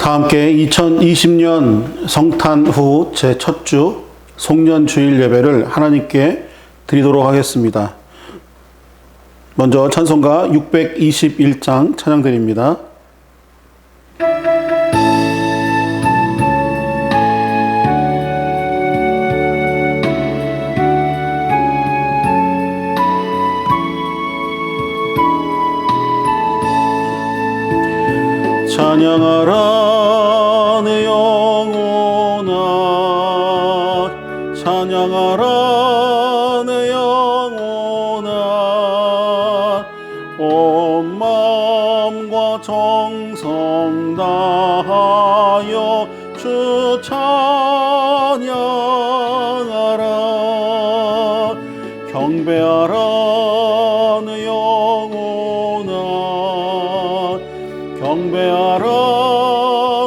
다 함께 2020년 성탄 후 제 첫 주 송년 주일 예배를 하나님께 드리도록 하겠습니다. 먼저 찬송가 621장 찬양 드립니다. 찬양하라 내 영혼아, 찬양하라 내 영혼아, 온 마음과 정성 다하여 주 찬양하라. 경배하라 내 영혼아, 경배하라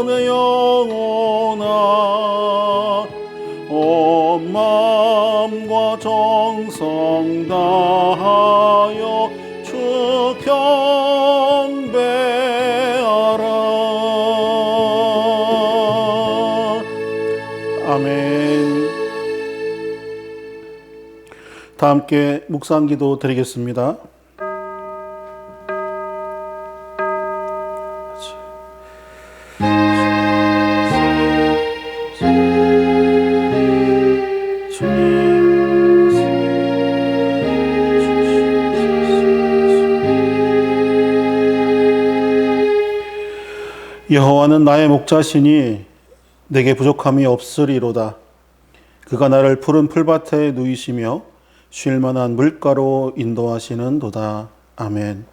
내 영혼아, 온 마음과 정성 다하여 주 경배하라. 아멘. 다 함께 묵상기도 드리겠습니다. 여호와는 나의 목자시니 내게 부족함이 없으리로다. 그가 나를 푸른 풀밭에 누이시며 쉴 만한 물가로 인도하시는도다. 아멘.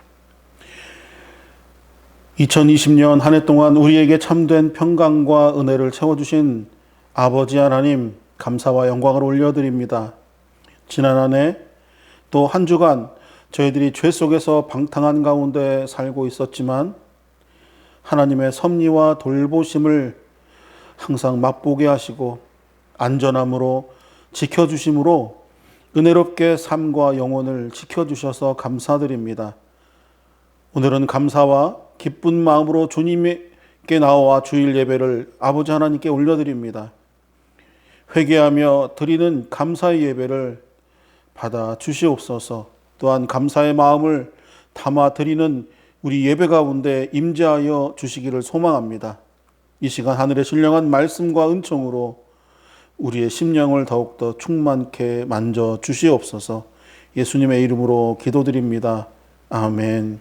2020년 한 해 동안 우리에게 참된 평강과 은혜를 채워주신 아버지 하나님, 감사와 영광을 올려드립니다. 지난 한 해 또 한 주간 저희들이 죄 속에서 방탕한 가운데 살고 있었지만 하나님의 섭리와 돌보심을 항상 맛보게 하시고 안전함으로 지켜주심으로 은혜롭게 삶과 영혼을 지켜주셔서 감사드립니다. 오늘은 감사와 기쁜 마음으로 주님께 나와 주일 예배를 아버지 하나님께 올려드립니다. 회개하며 드리는 감사의 예배를 받아 주시옵소서. 또한 감사의 마음을 담아 드리는 우리 예배 가운데 임재하여 주시기를 소망합니다. 이 시간 하늘의 신령한 말씀과 은총으로 우리의 심령을 더욱더 충만케 만져 주시옵소서. 예수님의 이름으로 기도드립니다. 아멘.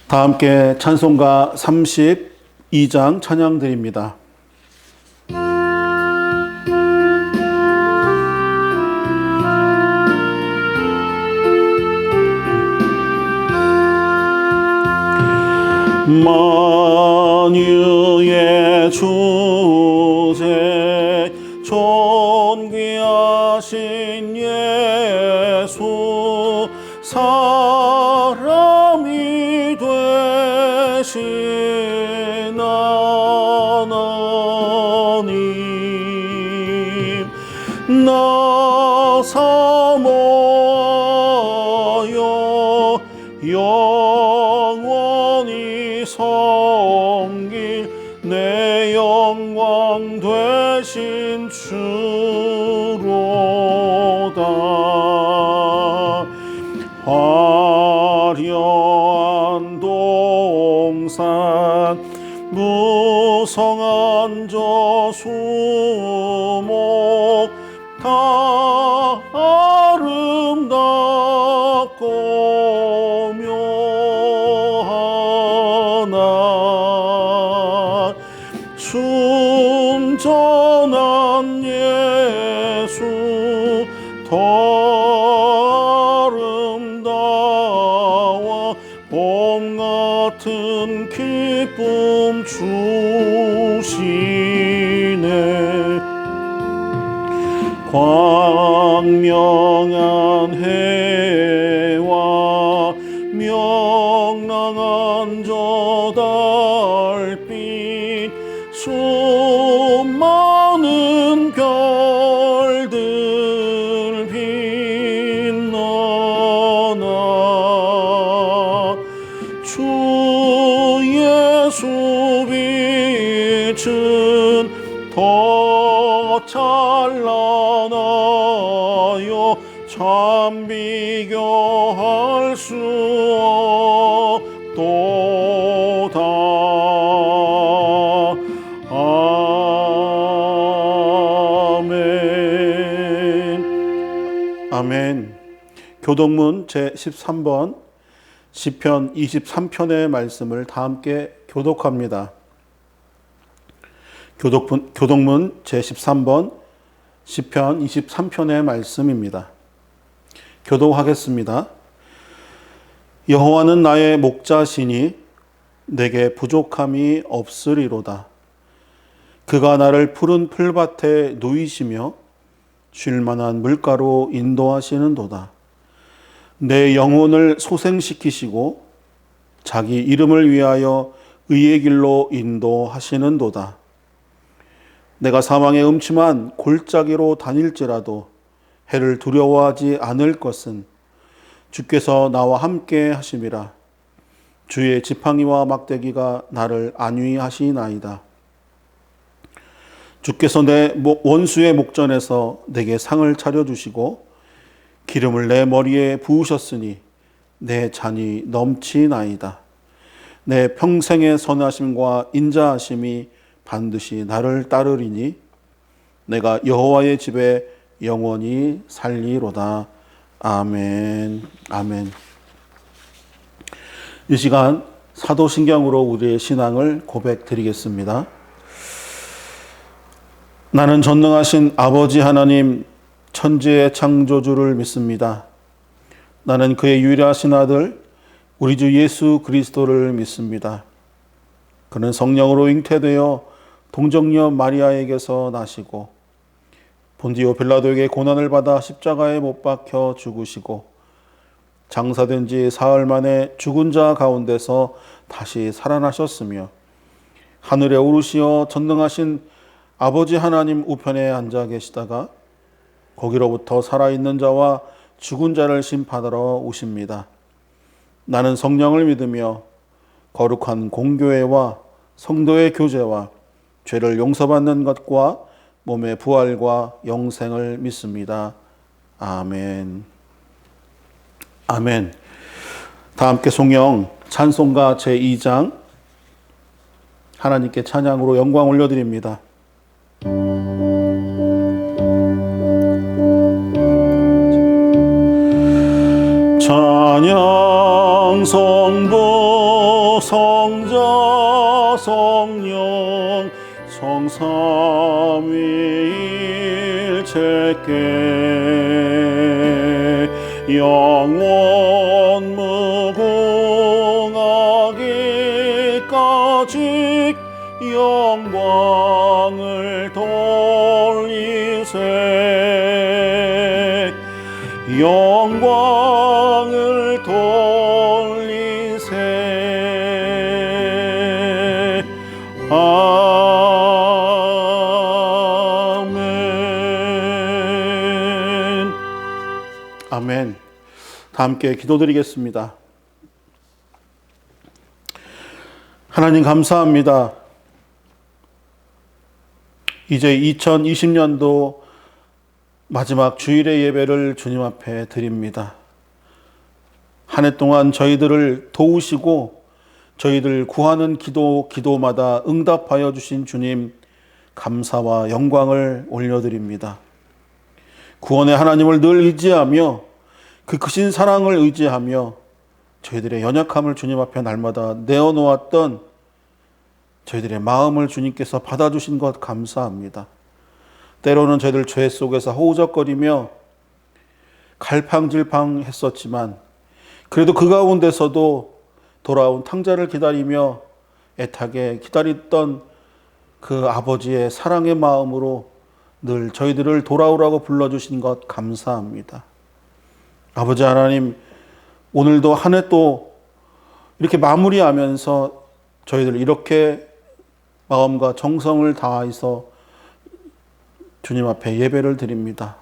다 함께 찬송가 32장 찬양 드립니다. 만유의 주제 존귀하신 예수, 사람이 되신 하나님, 나 사모하여 영원히 섬길 내 영광 되신 주로다. 화려한 동산 무성한 저수목 다 아름답고 묘하나 순전한 예수 더 아름다워 봄 같은 기쁨 주시네. 광명한 해와 명랑한 저 달빛 수많은 별들 빛나나 주 예수 비교할 수 없도다. 아멘. 아멘. 교독문 제13번 시편 23편의 말씀을 다 함께 교독합니다. 교독문 제13번 시편 23편의 말씀입니다. 교독하겠습니다. 여호와는 나의 목자시니 내게 부족함이 없으리로다. 그가 나를 푸른 풀밭에 누이시며 쉴 만한 물가로 인도하시는도다. 내 영혼을 소생시키시고 자기 이름을 위하여 의의 길로 인도하시는도다. 내가 사망의 음침한 골짜기로 다닐지라도 해를 두려워하지 않을 것은 주께서 나와 함께 하심이라. 주의 지팡이와 막대기가 나를 안위하시나이다. 주께서 내 원수의 목전에서 내게 상을 차려주시고 기름을 내 머리에 부으셨으니 내 잔이 넘치나이다. 내 평생의 선하심과 인자하심이 반드시 나를 따르리니 내가 여호와의 집에 영원히 살리로다. 아멘. 아멘. 이 시간 사도신경으로 우리의 신앙을 고백드리겠습니다. 나는 전능하신 아버지 하나님 천지의 창조주를 믿습니다. 나는 그의 유일하신 아들 우리 주 예수 그리스도를 믿습니다. 그는 성령으로 잉태되어 동정녀 마리아에게서 나시고 본디오 빌라도에게 고난을 받아 십자가에 못 박혀 죽으시고 장사된 지 사흘 만에 죽은 자 가운데서 다시 살아나셨으며 하늘에 오르시어 전능하신 아버지 하나님 우편에 앉아 계시다가 거기로부터 살아있는 자와 죽은 자를 심판하러 오십니다. 나는 성령을 믿으며 거룩한 공교회와 성도의 교제와 죄를 용서받는 것과 몸의 부활과 영생을 믿습니다. 아멘. 아멘. 다 함께 송영 찬송가 제2장 하나님께 찬양으로 영광 올려드립니다. 찬양 성부 성자 성령 성삼위일체께 영원 무궁하기까지 영광을 돌리세 영광을 돌리세 아멘. 아멘. 다 함께 기도드리겠습니다. 하나님 감사합니다. 이제 2020년도 마지막 주일의 예배를 주님 앞에 드립니다. 한 해 동안 저희들을 도우시고 저희들 구하는 기도마다 응답하여 주신 주님 감사와 영광을 올려드립니다. 구원의 하나님을 늘 의지하며 그 크신 사랑을 의지하며 저희들의 연약함을 주님 앞에 날마다 내어놓았던 저희들의 마음을 주님께서 받아주신 것 감사합니다. 때로는 저희들 죄 속에서 허우적거리며 갈팡질팡했었지만 그래도 그 가운데서도 돌아온 탕자를 기다리며 애타게 기다렸던 그 아버지의 사랑의 마음으로 늘 저희들을 돌아오라고 불러주신 것 감사합니다. 아버지 하나님, 오늘도 한 해 또 이렇게 마무리하면서 저희들 이렇게 마음과 정성을 다해서 주님 앞에 예배를 드립니다.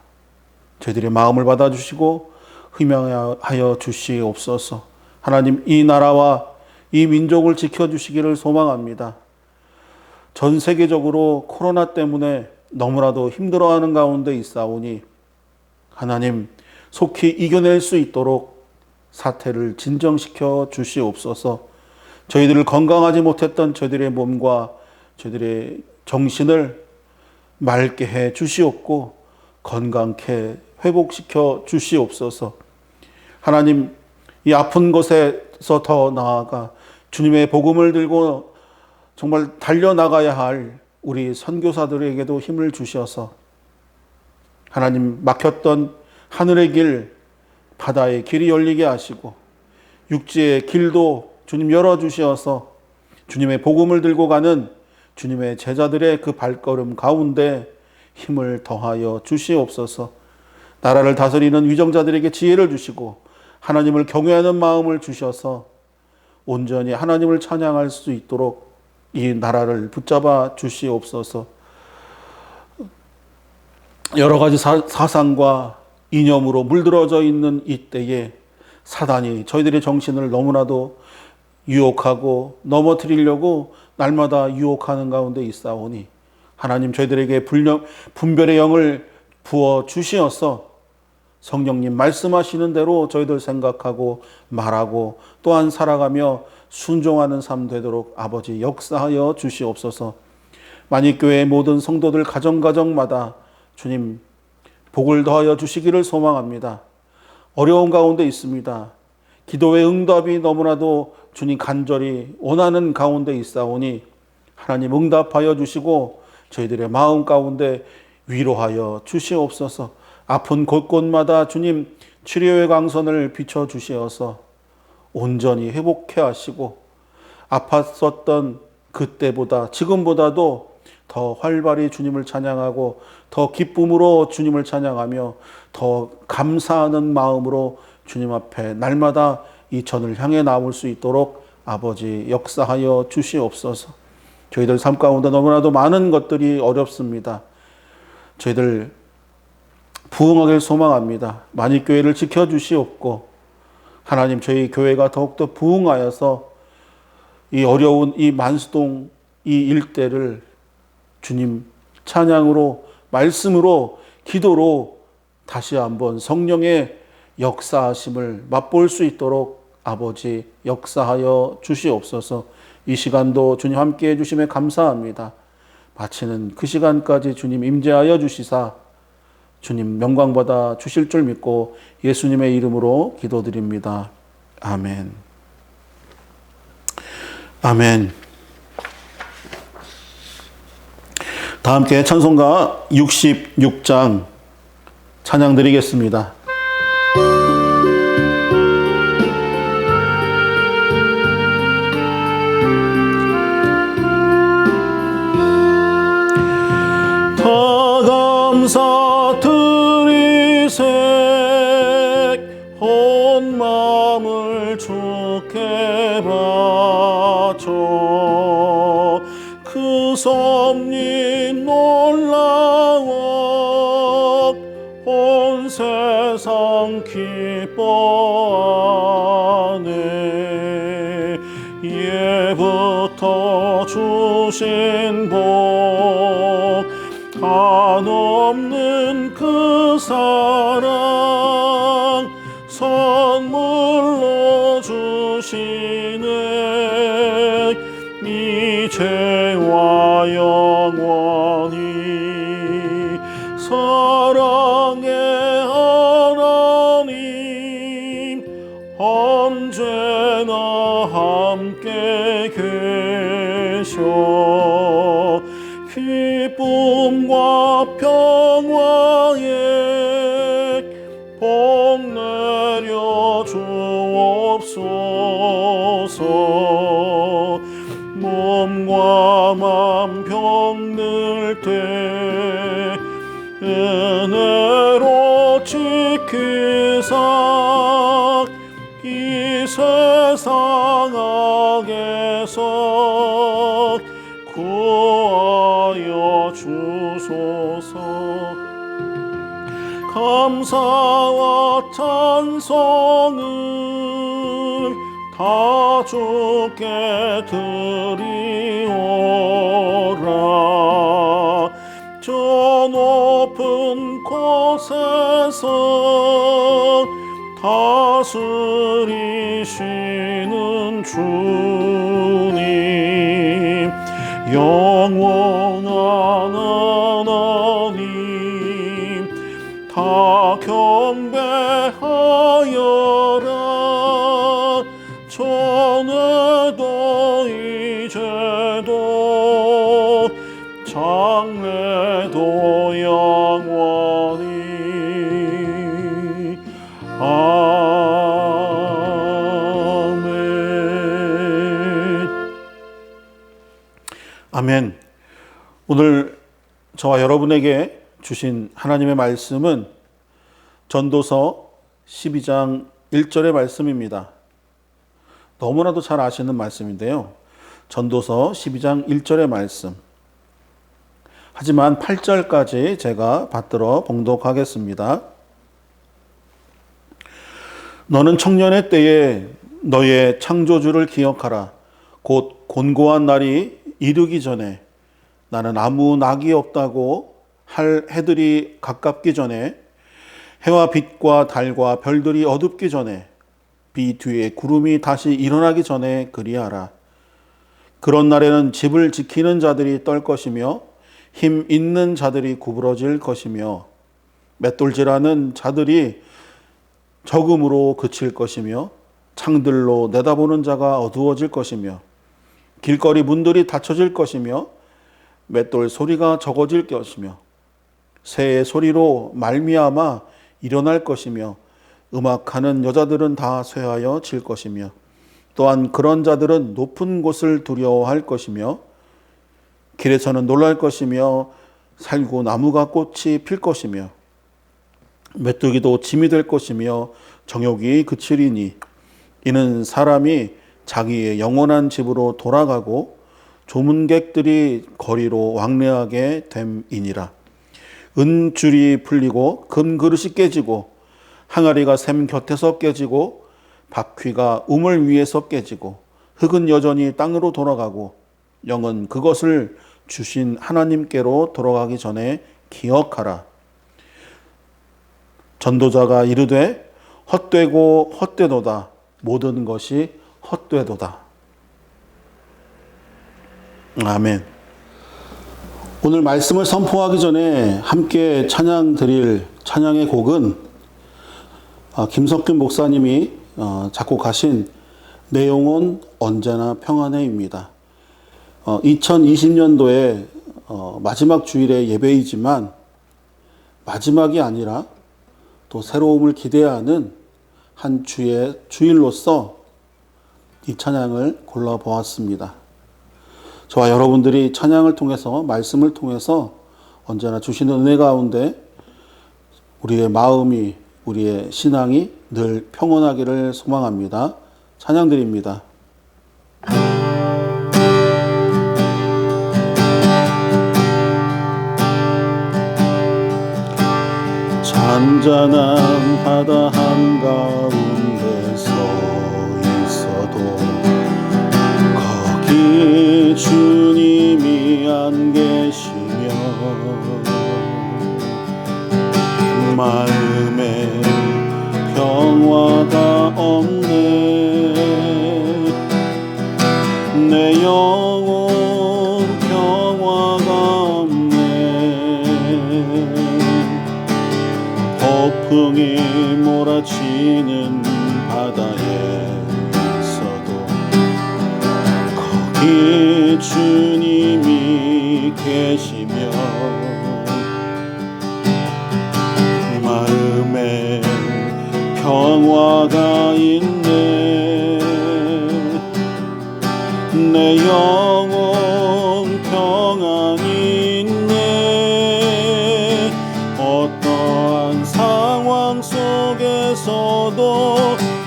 저희들의 마음을 받아주시고 흠양하여 주시옵소서. 하나님, 이 나라와 이 민족을 지켜주시기를 소망합니다. 전 세계적으로 코로나 때문에 너무나도 힘들어하는 가운데 있사오니 하나님, 속히 이겨낼 수 있도록 사태를 진정시켜 주시옵소서. 저희들을 건강하지 못했던 저희들의 몸과 저희들의 정신을 맑게 해 주시옵고 건강케 회복시켜 주시옵소서. 하나님, 이 아픈 곳에서 더 나아가 주님의 복음을 들고 정말 달려나가야 할 우리 선교사들에게도 힘을 주셔서 하나님, 막혔던 하늘의 길, 바다의 길이 열리게 하시고 육지의 길도 주님 열어주셔서 주님의 복음을 들고 가는 주님의 제자들의 그 발걸음 가운데 힘을 더하여 주시옵소서. 나라를 다스리는 위정자들에게 지혜를 주시고 하나님을 경외하는 마음을 주셔서 온전히 하나님을 찬양할 수 있도록 이 나라를 붙잡아 주시옵소서. 여러 가지 사상과 이념으로 물들어져 있는 이때에 사단이 저희들의 정신을 너무나도 유혹하고 넘어뜨리려고 날마다 유혹하는 가운데 있사오니 하나님, 저희들에게 분별의 영을 부어 주시어서 성령님 말씀하시는 대로 저희들 생각하고 말하고 또한 살아가며 순종하는 삶 되도록 아버지 역사하여 주시옵소서. 만익교회의 모든 성도들 가정가정마다 주님 복을 더하여 주시기를 소망합니다. 어려운 가운데 있습니다. 기도의 응답이 너무나도 주님 간절히 원하는 가운데 있사오니 하나님 응답하여 주시고 저희들의 마음 가운데 위로하여 주시옵소서. 아픈 곳곳마다 주님 치료의 광선을 비춰 주시어서 온전히 회복해 하시고 아팠었던 그때보다 지금보다도 더 활발히 주님을 찬양하고 더 기쁨으로 주님을 찬양하며 더 감사하는 마음으로 주님 앞에 날마다 이 전을 향해 나올 수 있도록 아버지 역사하여 주시옵소서. 저희들 삶 가운데 너무나도 많은 것들이 어렵습니다. 저희들 부흥하길 소망합니다. 만익교회를 지켜주시옵고 하나님, 저희 교회가 더욱더 부흥하여서 이 어려운 이 만수동 이 일대를 주님 찬양으로 말씀으로 기도로 다시 한번 성령의 역사하심을 맛볼 수 있도록 아버지 역사하여 주시옵소서. 이 시간도 주님 함께해 주심에 감사합니다. 마치는 그 시간까지 주님 임재하여 주시사 주님 영광받아 주실 줄 믿고 예수님의 이름으로 기도드립니다. 아멘. 아멘. 다 함께 찬송가 66장 찬양 드리겠습니다. 다 감사드리세 온 마음을 주께 바쳐 그 섭리 놀라워 온 세상 기뻐하네. 예부터 주신 복 한없는 그 사랑 선물로 주시네. 이제와 영원히 사랑의 하나님 언제나 함께 계셔 기쁨과 평화에 복 내려 주옵소서. 몸과 맘 병들 때 은혜로 지키사 이 세상 악에서 구하여 주소서. 감사와 찬송을 다 주께 드리오라. 저 높은 곳에서 다스리시는 주님, 영원한 하나님, 다 경배하여라. 전에도 이제도 장래도 영원히. 아멘. 오늘 저와 여러분에게 주신 하나님의 말씀은 전도서 12장 1절의 말씀입니다. 너무나도 잘 아시는 말씀인데요. 전도서 12장 1절의 말씀. 하지만 8절까지 제가 받들어 봉독하겠습니다. 너는 청년의 때에 너의 창조주를 기억하라. 곧 곤고한 날이 이르기 전에, 나는 아무 낙이 없다고 할 해들이 가깝기 전에, 해와 빛과 달과 별들이 어둡기 전에, 비 뒤에 구름이 다시 일어나기 전에 그리하라. 그런 날에는 집을 지키는 자들이 떨 것이며 힘 있는 자들이 구부러질 것이며 맷돌질하는 자들이 적음으로 그칠 것이며 창들로 내다보는 자가 어두워질 것이며 길거리 문들이 닫혀질 것이며 맷돌 소리가 적어질 것이며 새의 소리로 말미암아 일어날 것이며 음악하는 여자들은 다 쇠하여 질 것이며 또한 그런 자들은 높은 곳을 두려워할 것이며 길에서는 놀랄 것이며 살구 나무가 꽃이 필 것이며 메뚜기도 짐이 될 것이며 정욕이 그치리니 이는 사람이 자기의 영원한 집으로 돌아가고 조문객들이 거리로 왕래하게 됨이니라. 은줄이 풀리고 금그릇이 깨지고 항아리가 샘 곁에서 깨지고 바퀴가 우물 위에서 깨지고 흙은 여전히 땅으로 돌아가고 영은 그것을 주신 하나님께로 돌아가기 전에 기억하라. 전도자가 이르되 헛되고 헛되도다. 모든 것이 헛되도다. 아멘. 오늘 말씀을 선포하기 전에 함께 찬양 드릴 찬양의 곡은 김석균 목사님이 작곡하신 내 영혼 언제나 평안해입니다. 2020년도에 마지막 주일의 예배이지만 마지막이 아니라 또 새로움을 기대하는 한 주의 주일로서 이 찬양을 골라보았습니다. 저와 여러분들이 찬양을 통해서, 말씀을 통해서 언제나 주시는 은혜 가운데 우리의 마음이, 우리의 신앙이 늘 평온하기를 소망합니다. 찬양 드립니다. 잔잔한 바다 한가운데 서 있어도 거기 주님이 안 계시며 마음에 평화가 없네. 내 영혼 평화가 없네. 폭풍이 몰아치는 바다에 있어도 거기 주님이 계시며 마음에 평화가 있네. 내 영혼 평안이 있네. 어떠한 상황 속에서도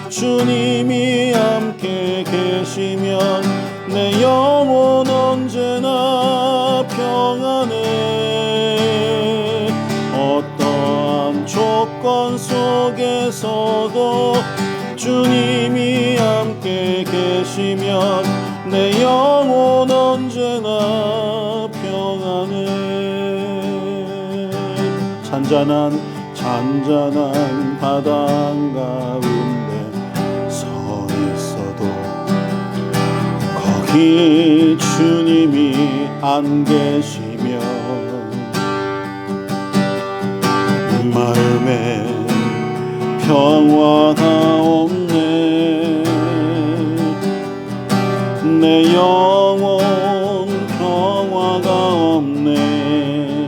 주님이 함께 계시면 내 영혼 언제나 평안해. 어떠한 조건 속에서도 주님이 함께 계시면 내 영혼 언제나 평안해. 잔잔한 사단 가운데 서 있어도 거기 주님이 안 계시면 마음에 평화가 없네. 내 영혼 평화가 없네.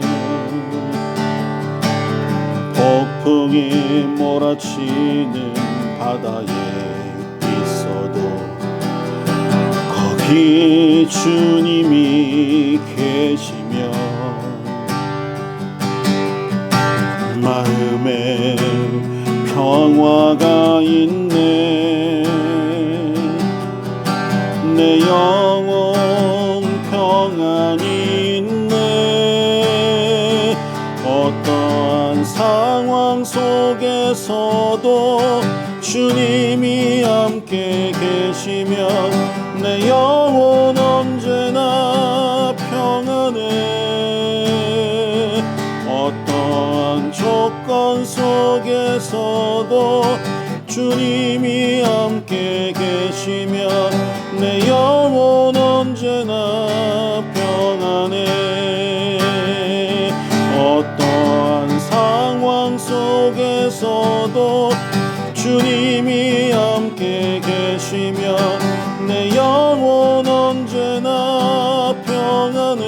폭풍이 몰아치는 바다에 있어도 거기 주님이 계시면 마음에 평화가 있네. 내 영혼 평안이 있네. 어떠한 상황 속에서도 주님이 함께 계시면 내 영혼 언제나 평안해. 어떠한 조건 속에서도 주님이 함께 계시면 내 영혼 언제나 평안해. 어떠한 상황 속에서도 주님이 함께 계시면 내 영혼 언제나 평안해.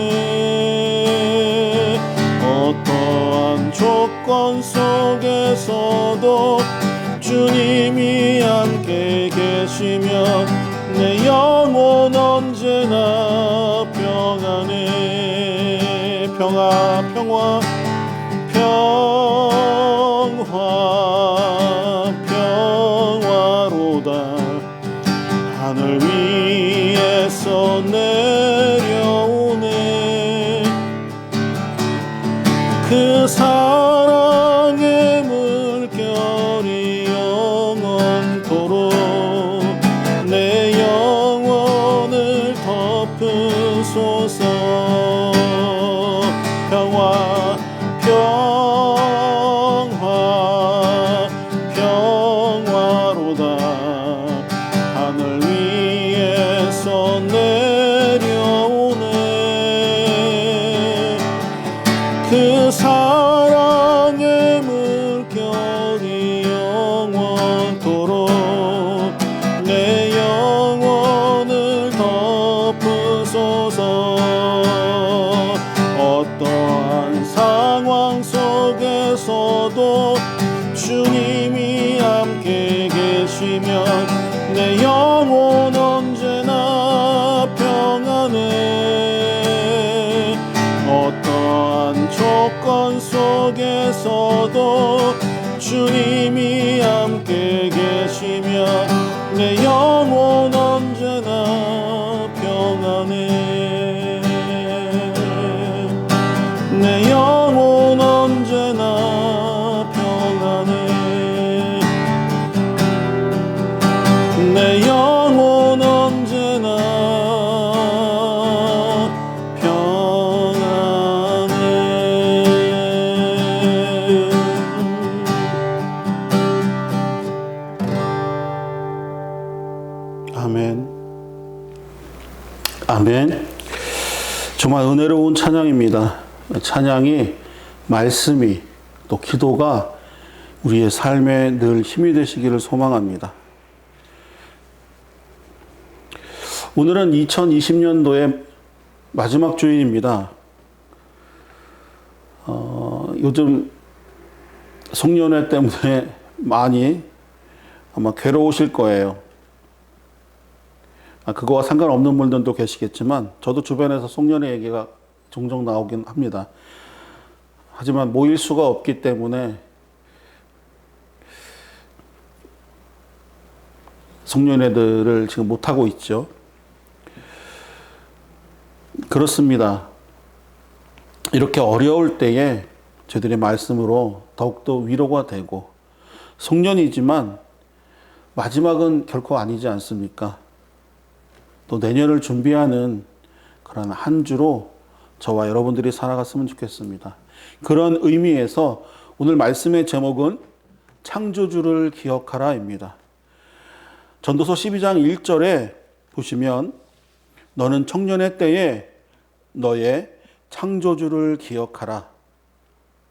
어떠한 조건 속에서도 주님이 함께 계시면 내 영혼 언제나 평안해. 평화 평화 평화 평화로다. 하늘 위에서 내려오네. 그 사랑의 물결이 영원토록 내 영혼을 덮으소서. 평화 평화 평화로다. 하늘 위에서 내려오네. 그 사랑의 물결이 영원토록 내 영혼을 덮으소서. 어떠한 상황 속에서도 주님이 함께 계시면 내 영혼 언제나 평안해. 어떠한 조건 속에서도 주님이 함께 계시면 내 영혼 언제나 평안해. 내 영혼 언제나 평안해. 내 영혼 언제나 평안해. 아멘. 아멘. 정말 은혜로운 찬양입니다. 찬양이, 말씀이, 또 기도가 우리의 삶에 늘 힘이 되시기를 소망합니다. 오늘은 2020년도의 마지막 주일입니다. 요즘 송년회 때문에 많이 아마 괴로우실 거예요. 그거와 상관없는 분들도 계시겠지만 저도 주변에서 송년회 얘기가 종종 나오긴 합니다. 하지만 모일 수가 없기 때문에 송년회들을 지금 못하고 있죠. 그렇습니다. 이렇게 어려울 때에 저희들의 말씀으로 더욱더 위로가 되고, 송년이지만 마지막은 결코 아니지 않습니까? 또 내년을 준비하는 그런 한 주로 저와 여러분들이 살아갔으면 좋겠습니다. 그런 의미에서 오늘 말씀의 제목은 창조주를 기억하라입니다. 전도서 12장 1절에 보시면 너는 청년의 때에 너의 창조주를 기억하라.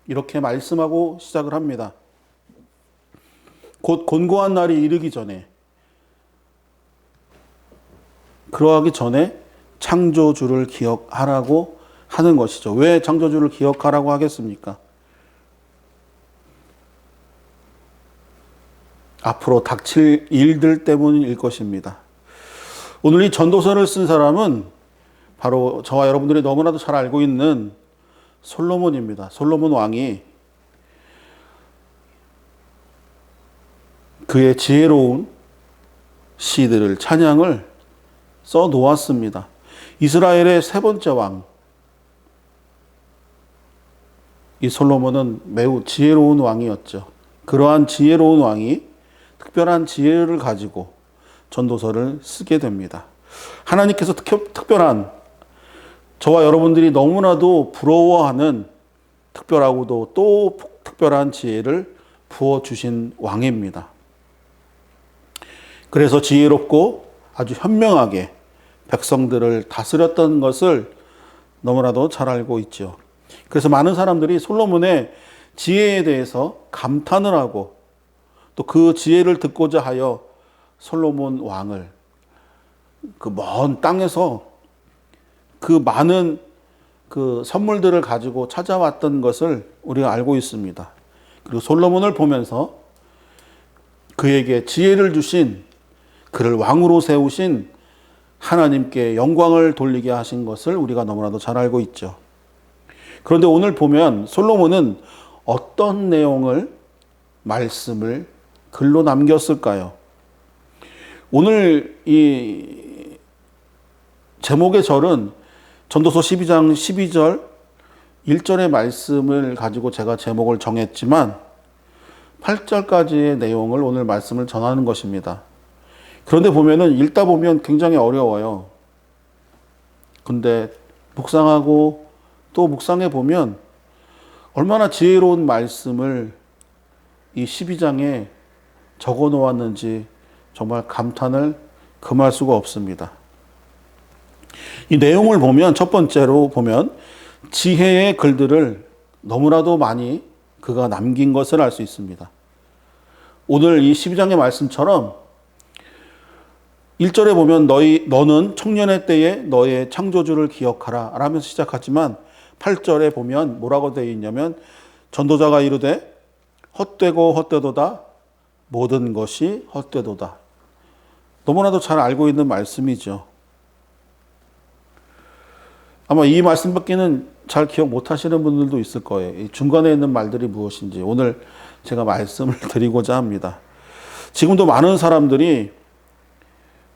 이렇게 말씀하고 시작을 합니다. 곧 곤고한 날이 이르기 전에, 그러하기 전에 창조주를 기억하라고 하는 것이죠. 왜 창조주를 기억하라고 하겠습니까? 앞으로 닥칠 일들 때문일 것입니다. 오늘 이 전도서를 쓴 사람은 바로 저와 여러분들이 너무나도 잘 알고 있는 솔로몬입니다. 솔로몬 왕이 그의 지혜로운 시들을, 찬양을 써 놓았습니다. 이스라엘의 세 번째 왕, 이 솔로몬은 매우 지혜로운 왕이었죠. 그러한 지혜로운 왕이 특별한 지혜를 가지고 전도서를 쓰게 됩니다. 하나님께서 특별한, 저와 여러분들이 너무나도 부러워하는 특별하고도 또 특별한 지혜를 부어주신 왕입니다. 그래서 지혜롭고 아주 현명하게 백성들을 다스렸던 것을 너무나도 잘 알고 있죠. 그래서 많은 사람들이 솔로몬의 지혜에 대해서 감탄을 하고 또 그 지혜를 듣고자 하여 솔로몬 왕을 그 먼 땅에서 그 많은 그 선물들을 가지고 찾아왔던 것을 우리가 알고 있습니다. 그리고 솔로몬을 보면서 그에게 지혜를 주신, 그를 왕으로 세우신 하나님께 영광을 돌리게 하신 것을 우리가 너무나도 잘 알고 있죠. 그런데 오늘 보면 솔로몬은 어떤 내용을, 말씀을 글로 남겼을까요? 오늘 이 제목의 절은 전도서 12장 12절 1절의 말씀을 가지고 제가 제목을 정했지만 8절까지의 내용을 오늘 말씀을 전하는 것입니다. 그런데 보면은 읽다 보면 굉장히 어려워요. 근데 묵상하고 또 묵상해 보면 얼마나 지혜로운 말씀을 이 12장에 적어 놓았는지 정말 감탄을 금할 수가 없습니다. 이 내용을 보면 첫 번째로 보면 지혜의 글들을 너무나도 많이 그가 남긴 것을 알 수 있습니다. 오늘 이 12장의 말씀처럼 1절에 보면 너는 청년의 때에 너의 창조주를 기억하라 라면서 시작하지만 8절에 보면 뭐라고 되어 있냐면 전도자가 이르되 헛되고 헛되도다 모든 것이 헛되도다. 너무나도 잘 알고 있는 말씀이죠. 아마 이 말씀밖에는 잘 기억 못 하시는 분들도 있을 거예요. 이 중간에 있는 말들이 무엇인지 오늘 제가 말씀을 드리고자 합니다. 지금도 많은 사람들이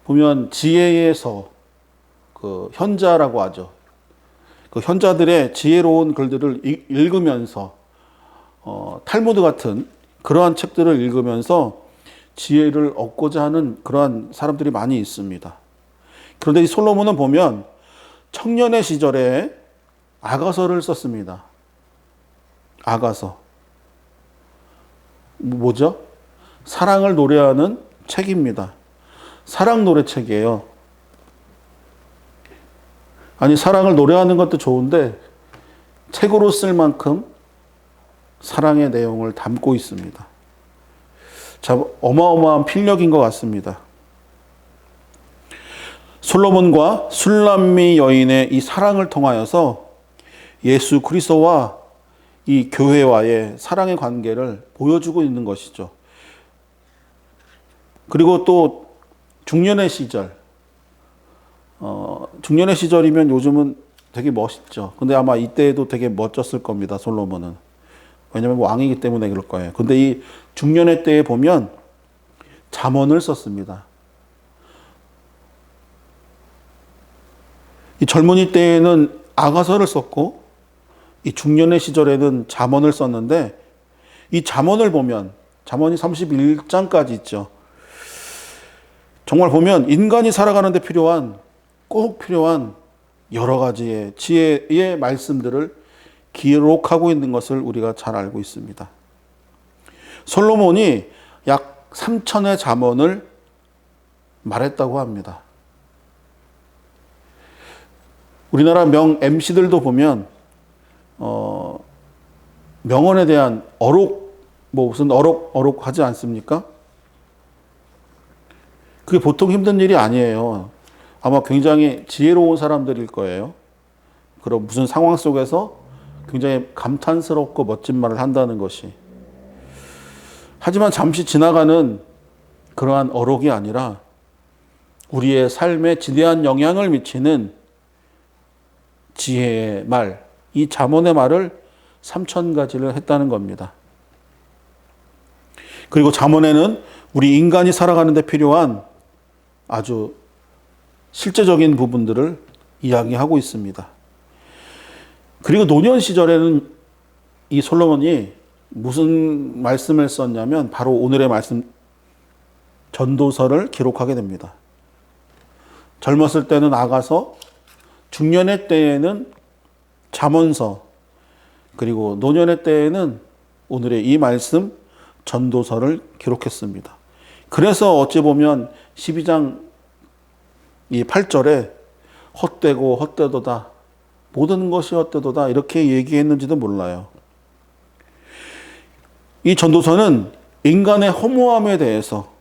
보면 지혜에서 그 현자라고 하죠. 그 현자들의 지혜로운 글들을 읽으면서 탈무드 같은 그러한 책들을 읽으면서 지혜를 얻고자 하는 그러한 사람들이 많이 있습니다. 그런데 이 솔로몬은 보면 청년의 시절에 아가서를 썼습니다. 아가서. 뭐죠? 사랑을 노래하는 책입니다. 사랑 노래책이에요. 아니, 사랑을 노래하는 것도 좋은데 책으로 쓸 만큼 사랑의 내용을 담고 있습니다. 참 어마어마한 필력인 것 같습니다. 솔로몬과 술람미 여인의 이 사랑을 통하여서 예수 그리스도와 이 교회와의 사랑의 관계를 보여주고 있는 것이죠. 그리고 또 중년의 시절, 중년의 시절이면 요즘은 되게 멋있죠. 근데 아마 이때에도 되게 멋졌을 겁니다, 솔로몬은. 왜냐하면 왕이기 때문에 그럴 거예요. 근데 이 중년의 때에 보면 잠언을 썼습니다. 이 젊은이 때에는 아가서를 썼고 이 중년의 시절에는 잠언을 썼는데 이 잠언을 보면 잠언이 31장까지 있죠. 정말 보면 인간이 살아가는 데 꼭 필요한 여러 가지의 지혜의 말씀들을 기록하고 있는 것을 우리가 잘 알고 있습니다. 솔로몬이 약 3천의 잠언을 말했다고 합니다. 우리나라 명 MC들도 보면 명언에 대한 무슨 어록 하지 않습니까? 그게 보통 힘든 일이 아니에요. 아마 굉장히 지혜로운 사람들일 거예요. 그런 무슨 상황 속에서 굉장히 감탄스럽고 멋진 말을 한다는 것이. 하지만 잠시 지나가는 그러한 어록이 아니라 우리의 삶에 지대한 영향을 미치는 지혜의 말, 이 잠언의 말을 3,000가지를 했다는 겁니다. 그리고 잠언에는 우리 인간이 살아가는 데 필요한 아주 실제적인 부분들을 이야기하고 있습니다. 그리고 노년 시절에는 이 솔로몬이 무슨 말씀을 썼냐면 바로 오늘의 말씀 전도서를 기록하게 됩니다. 젊었을 때는 아가서, 중년의 때에는 잠언서, 그리고 노년의 때에는 오늘의 이 말씀 전도서를 기록했습니다. 그래서 어찌 보면 12장 이 8절에 헛되고 헛되도다, 모든 것이 헛되도다 이렇게 얘기했는지도 몰라요. 이 전도서는 인간의 허무함에 대해서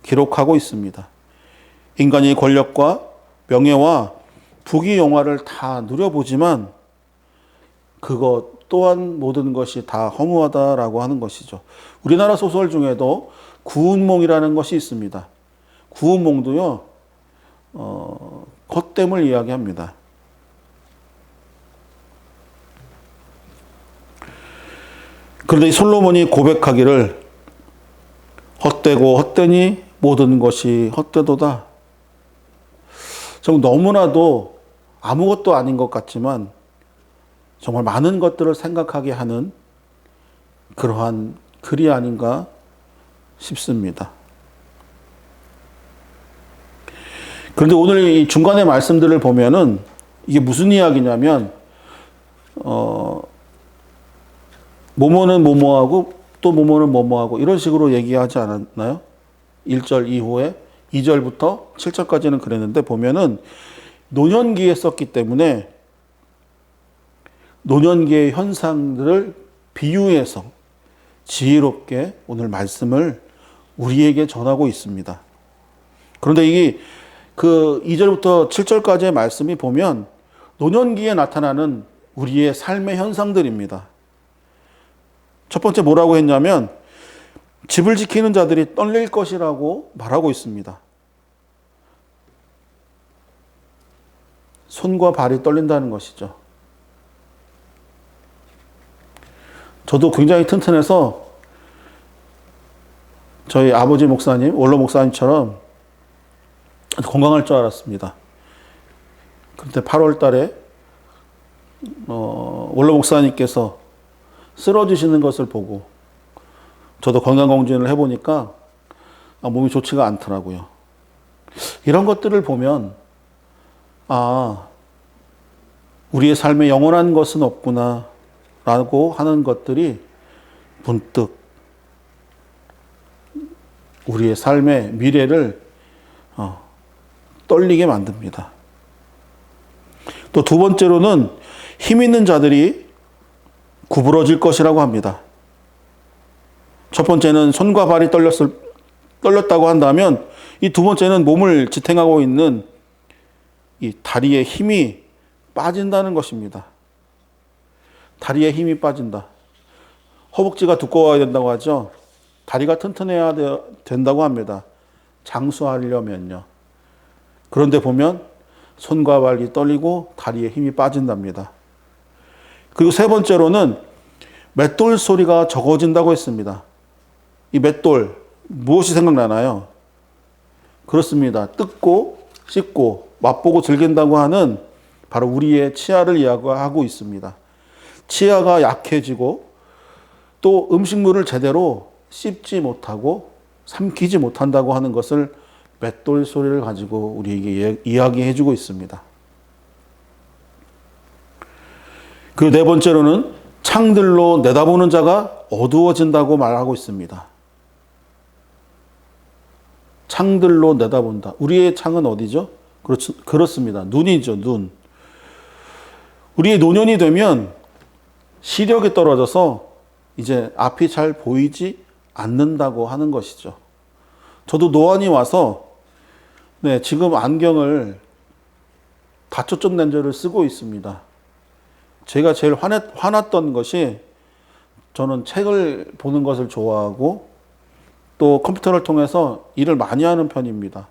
기록하고 있습니다. 인간이 권력과 명예와 부귀 영화를 다 누려보지만 그것 또한 모든 것이 다 허무하다라고 하는 것이죠. 우리나라 소설 중에도 구운몽이라는 것이 있습니다. 구운몽도요, 헛됨을 이야기합니다. 그런데 이 솔로몬이 고백하기를 헛되고 헛되니 모든 것이 헛되도다. 정말 너무나도 아무것도 아닌 것 같지만 정말 많은 것들을 생각하게 하는 그러한 글이 아닌가 싶습니다. 그런데 오늘 이 중간의 말씀들을 보면은 이게 무슨 이야기냐면 뭐뭐는 뭐뭐하고 또 뭐뭐는 뭐뭐하고 이런 식으로 얘기하지 않았나요? 1절 이후에 2절부터 7절까지는 그랬는데 보면은 노년기에 썼기 때문에 노년기의 현상들을 비유해서 지혜롭게 오늘 말씀을 우리에게 전하고 있습니다. 그런데 이게 그 2절부터 7절까지의 말씀이 보면 노년기에 나타나는 우리의 삶의 현상들입니다. 첫 번째 뭐라고 했냐면 집을 지키는 자들이 떨릴 것이라고 말하고 있습니다. 손과 발이 떨린다는 것이죠. 저도 굉장히 튼튼해서 저희 아버지 목사님, 원로 목사님처럼 건강할 줄 알았습니다. 그런데 8월 달에 원로 목사님께서 쓰러지시는 것을 보고 저도 건강검진을 해보니까 몸이 좋지가 않더라고요. 이런 것들을 보면 우리의 삶에 영원한 것은 없구나 라고 하는 것들이 문득 우리의 삶의 미래를 떨리게 만듭니다. 또 두 번째로는 힘 있는 자들이 구부러질 것이라고 합니다. 첫 번째는 손과 발이 떨렸다고 한다면 이 두 번째는 몸을 지탱하고 있는 이 다리의 힘이 빠진다는 것입니다. 다리에 힘이 빠진다. 허벅지가 두꺼워야 된다고 하죠. 다리가 튼튼해야 된다고 합니다. 장수하려면요. 그런데 보면 손과 발이 떨리고 다리에 힘이 빠진답니다. 그리고 세 번째로는 맷돌 소리가 적어진다고 했습니다. 이 맷돌, 무엇이 생각나나요? 그렇습니다. 뜯고 씹고 맛보고 즐긴다고 하는 바로 우리의 치아를 이야기하고 있습니다. 치아가 약해지고 또 음식물을 제대로 씹지 못하고 삼키지 못한다고 하는 것을 맷돌 소리를 가지고 우리에게 이야기해 주고 있습니다. 그리고 네 번째로는 창들로 내다보는 자가 어두워진다고 말하고 있습니다. 창들로 내다본다. 우리의 창은 어디죠? 그렇습니다. 눈이죠, 눈. 우리의 노년이 되면 시력이 떨어져서 이제 앞이 잘 보이지 않는다고 하는 것이죠. 저도 노안이 와서 지금 안경을 다초점 렌즈를 쓰고 있습니다. 제가 제일 화났던 것이 저는 책을 보는 것을 좋아하고 또 컴퓨터를 통해서 일을 많이 하는 편입니다.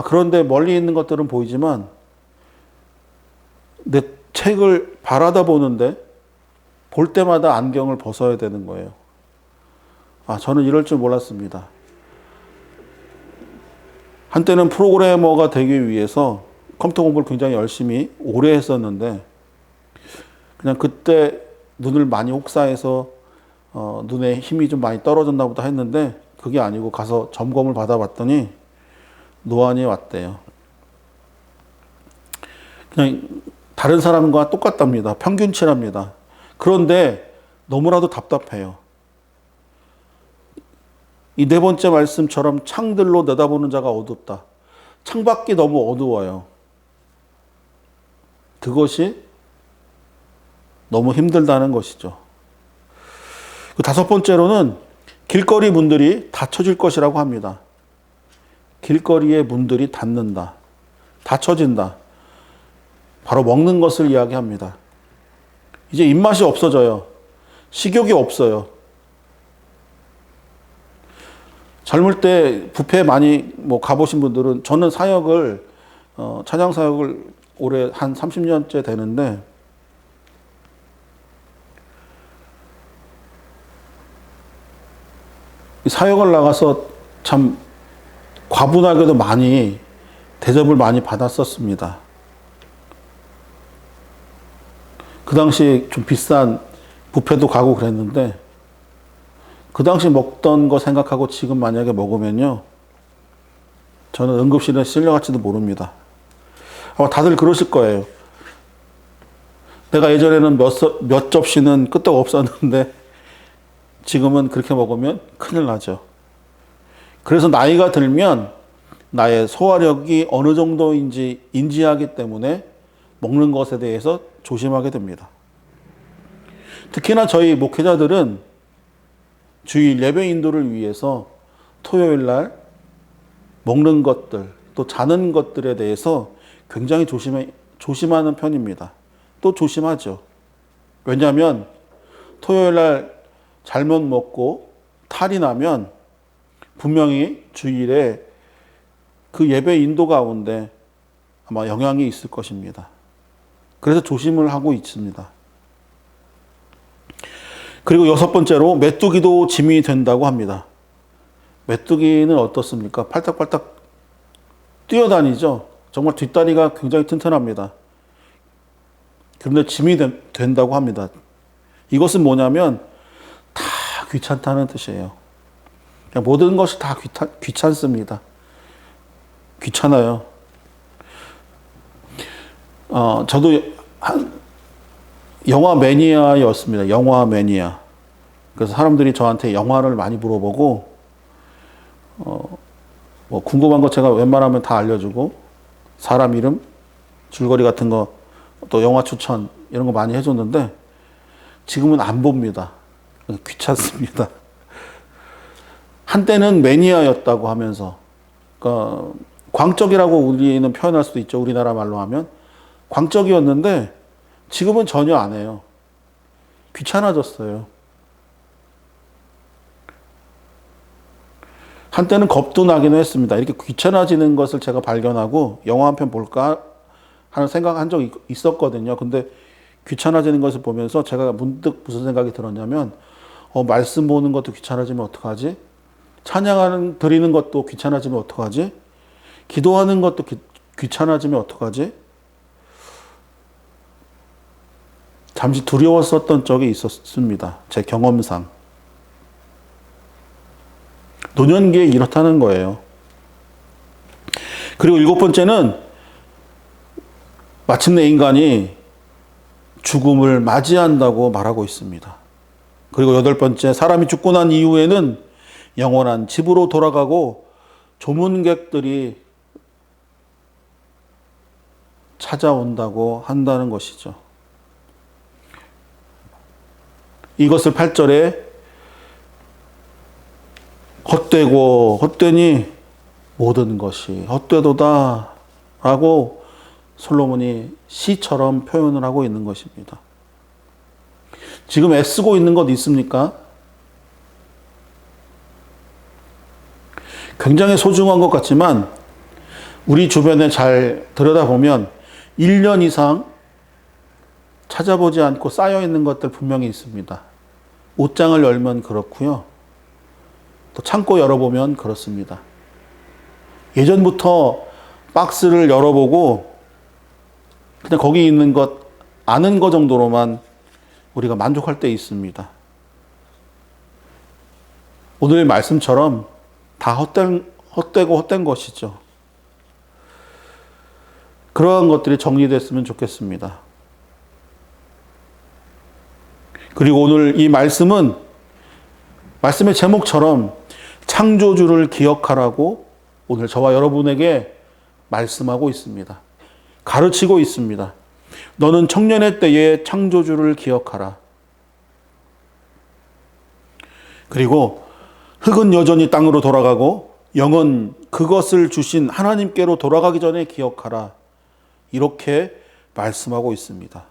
그런데 멀리 있는 것들은 보이지만 내 책을 바라다 보는데 볼 때마다 안경을 벗어야 되는 거예요. 저는 이럴 줄 몰랐습니다. 한때는 프로그래머가 되기 위해서 컴퓨터 공부를 굉장히 열심히 오래 했었는데 그냥 그때 눈을 많이 혹사해서 눈에 힘이 좀 많이 떨어졌나 보다 했는데 그게 아니고 가서 점검을 받아봤더니 노안이 왔대요. 그냥 다른 사람과 똑같답니다. 평균치랍니다. 그런데 너무나도 답답해요. 이 네 번째 말씀처럼 창들로 내다보는 자가 어둡다. 창밖이 너무 어두워요. 그것이 너무 힘들다는 것이죠. 그 다섯 번째로는 길거리 문들이 닫혀질 것이라고 합니다. 길거리의 문들이 닫는다. 닫혀진다. 바로 먹는 것을 이야기합니다. 이제 입맛이 없어져요. 식욕이 없어요. 젊을 때 뷔페 많이 가보신 분들은 저는 사역을 찬양 사역을 올해 한 30년째 되는데 사역을 나가서 참 과분하게도 많이 대접을 많이 받았었습니다. 그 당시 좀 비싼 뷔페도 가고 그랬는데 그 당시 먹던 거 생각하고 지금 만약에 먹으면요 저는 응급실에 실려갈지도 모릅니다. 아마 다들 그러실 거예요. 내가 예전에는 몇 접시는 끄떡 없었는데 지금은 그렇게 먹으면 큰일 나죠. 그래서 나이가 들면 나의 소화력이 어느 정도인지 인지하기 때문에 먹는 것에 대해서 조심하게 됩니다. 특히나 저희 목회자들은 주일 예배 인도를 위해서 토요일 날 먹는 것들 또 자는 것들에 대해서 굉장히 조심하는 편입니다. 또 조심하죠. 왜냐하면 토요일 날 잘못 먹고 탈이 나면 분명히 주일에 그 예배 인도 가운데 아마 영향이 있을 것입니다. 그래서 조심을 하고 있습니다. 그리고 여섯 번째로 메뚜기도 짐이 된다고 합니다. 메뚜기는 어떻습니까? 팔딱팔딱 뛰어다니죠. 정말 뒷다리가 굉장히 튼튼합니다. 그런데 짐이 된다고 합니다. 이것은 뭐냐면 다 귀찮다는 뜻이에요. 그냥 모든 것이 다 귀찮습니다. 귀찮아요. 저도 영화 매니아였습니다. 영화 매니아. 그래서 사람들이 저한테 영화를 많이 물어보고, 궁금한 거 제가 웬만하면 다 알려주고, 사람 이름, 줄거리 같은 거, 또 영화 추천, 이런 거 많이 해줬는데, 지금은 안 봅니다. 귀찮습니다. 한때는 매니아였다고 하면서, 그러니까 광적이라고 우리는 표현할 수도 있죠. 우리나라 말로 하면. 광적이었는데, 지금은 전혀 안 해요. 귀찮아졌어요. 한때는 겁도 나기는 했습니다. 이렇게 귀찮아지는 것을 제가 발견하고 영화 한 편 볼까 하는 생각한 적이 있었거든요. 근데 귀찮아지는 것을 보면서 제가 문득 무슨 생각이 들었냐면 말씀 보는 것도 귀찮아지면 어떡하지? 드리는 것도 귀찮아지면 어떡하지? 기도하는 것도 귀찮아지면 어떡하지? 잠시 두려웠었던 적이 있었습니다. 제 경험상. 노년기에 이렇다는 거예요. 그리고 일곱 번째는 마침내 인간이 죽음을 맞이한다고 말하고 있습니다. 그리고 여덟 번째, 사람이 죽고 난 이후에는 영원한 집으로 돌아가고 조문객들이 찾아온다고 한다는 것이죠. 이것을 8절에 헛되고 헛되니 모든 것이 헛되도다 라고 솔로몬이 시처럼 표현을 하고 있는 것입니다. 지금 애쓰고 있는 것 있습니까? 굉장히 소중한 것 같지만 우리 주변에 잘 들여다보면 1년 이상 찾아보지 않고 쌓여 있는 것들 분명히 있습니다. 옷장을 열면 그렇고요. 또 창고 열어보면 그렇습니다. 예전부터 박스를 열어보고 그냥 거기 있는 것, 아는 것 정도로만 우리가 만족할 때 있습니다. 오늘의 말씀처럼 다 헛되고 헛된 것이죠. 그러한 것들이 정리됐으면 좋겠습니다. 그리고 오늘 이 말씀은 말씀의 제목처럼 창조주를 기억하라고 오늘 저와 여러분에게 말씀하고 있습니다. 가르치고 있습니다. 너는 청년의 때에 창조주를 기억하라. 그리고 흙은 여전히 땅으로 돌아가고 영은 그것을 주신 하나님께로 돌아가기 전에 기억하라. 이렇게 말씀하고 있습니다.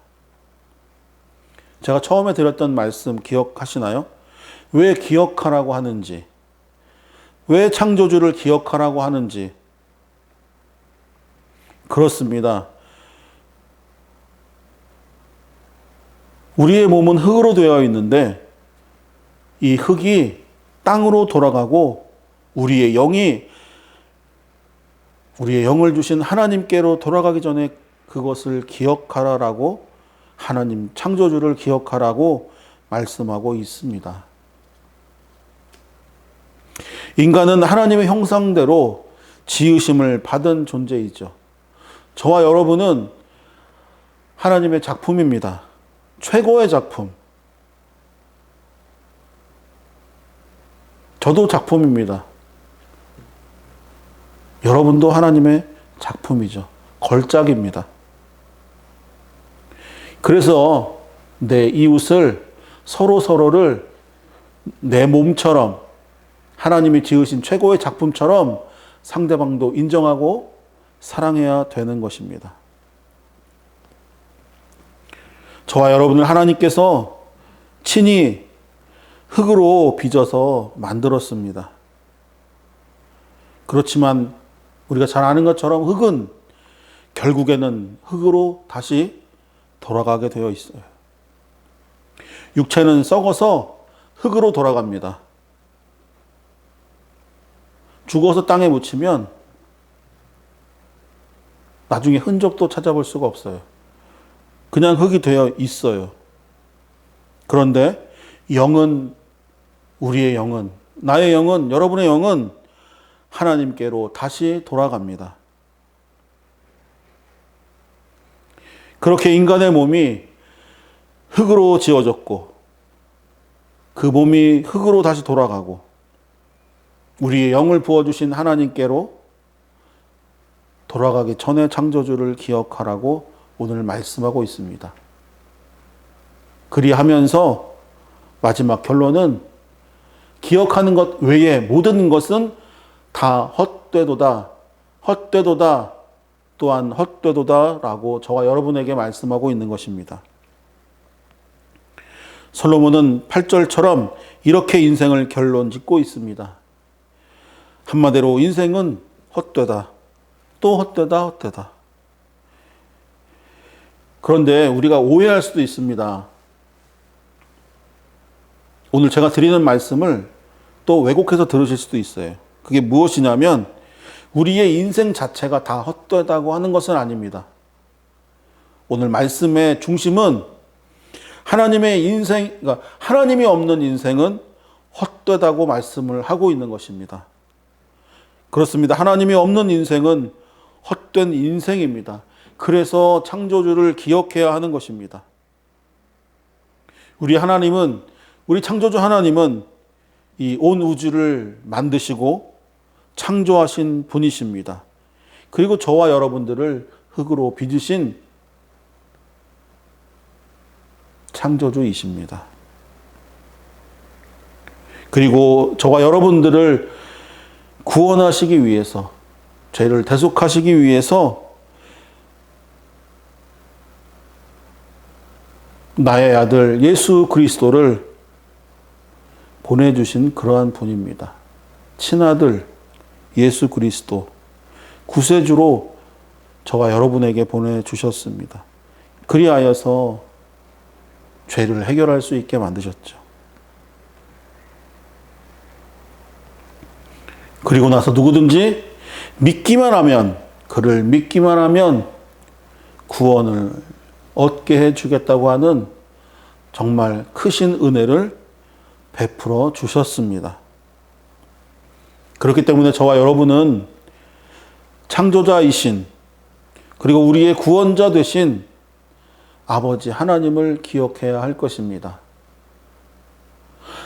제가 처음에 드렸던 말씀 기억하시나요? 왜 기억하라고 하는지, 왜 창조주를 기억하라고 하는지. 그렇습니다. 우리의 몸은 흙으로 되어 있는데 이 흙이 땅으로 돌아가고 우리의 영을 주신 하나님께로 돌아가기 전에 그것을 기억하라라고 하나님 창조주를 기억하라고 말씀하고 있습니다. 인간은 하나님의 형상대로 지으심을 받은 존재이죠. 저와 여러분은 하나님의 작품입니다. 최고의 작품. 저도 작품입니다. 여러분도 하나님의 작품이죠. 걸작입니다. 그래서 내 이웃을 서로를 내 몸처럼 하나님이 지으신 최고의 작품처럼 상대방도 인정하고 사랑해야 되는 것입니다. 저와 여러분을 하나님께서 친히 흙으로 빚어서 만들었습니다. 그렇지만 우리가 잘 아는 것처럼 흙은 결국에는 흙으로 다시 돌아가게 되어 있어요. 육체는 썩어서 흙으로 돌아갑니다. 죽어서 땅에 묻히면 나중에 흔적도 찾아볼 수가 없어요. 그냥 흙이 되어 있어요. 그런데 우리의 영은, 나의 영은, 여러분의 영은 하나님께로 다시 돌아갑니다. 그렇게 인간의 몸이 흙으로 지어졌고 그 몸이 흙으로 다시 돌아가고 우리의 영을 부어주신 하나님께로 돌아가기 전에 창조주를 기억하라고 오늘 말씀하고 있습니다. 그리하면서 마지막 결론은 기억하는 것 외에 모든 것은 다 헛되도다, 헛되도다, 또한 헛되도다 라고 저와 여러분에게 말씀하고 있는 것입니다. 솔로몬은 8절처럼 이렇게 인생을 결론 짓고 있습니다. 한마디로 인생은 헛되다, 또 헛되다, 헛되다. 그런데 우리가 오해할 수도 있습니다. 오늘 제가 드리는 말씀을 또 왜곡해서 들으실 수도 있어요. 그게 무엇이냐면 우리의 인생 자체가 다 헛되다고 하는 것은 아닙니다. 오늘 말씀의 중심은 하나님의 인생, 그러니까 하나님이 없는 인생은 헛되다고 말씀을 하고 있는 것입니다. 그렇습니다. 하나님이 없는 인생은 헛된 인생입니다. 그래서 창조주를 기억해야 하는 것입니다. 우리 창조주 하나님은 이 온 우주를 만드시고 창조하신 분이십니다. 그리고 저와 여러분들을 흙으로 빚으신 창조주이십니다. 그리고 저와 여러분들을 구원하시기 위해서, 죄를 대속하시기 위해서 나의 아들 예수 그리스도를 보내주신 그러한 분입니다. 친아들 예수 그리스도 구세주로 저와 여러분에게 보내주셨습니다. 그리하여서 죄를 해결할 수 있게 만드셨죠. 그리고 나서 누구든지 그를 믿기만 하면 구원을 얻게 해주겠다고 하는 정말 크신 은혜를 베풀어 주셨습니다. 그렇기 때문에 저와 여러분은 창조자이신, 그리고 우리의 구원자 되신 아버지 하나님을 기억해야 할 것입니다.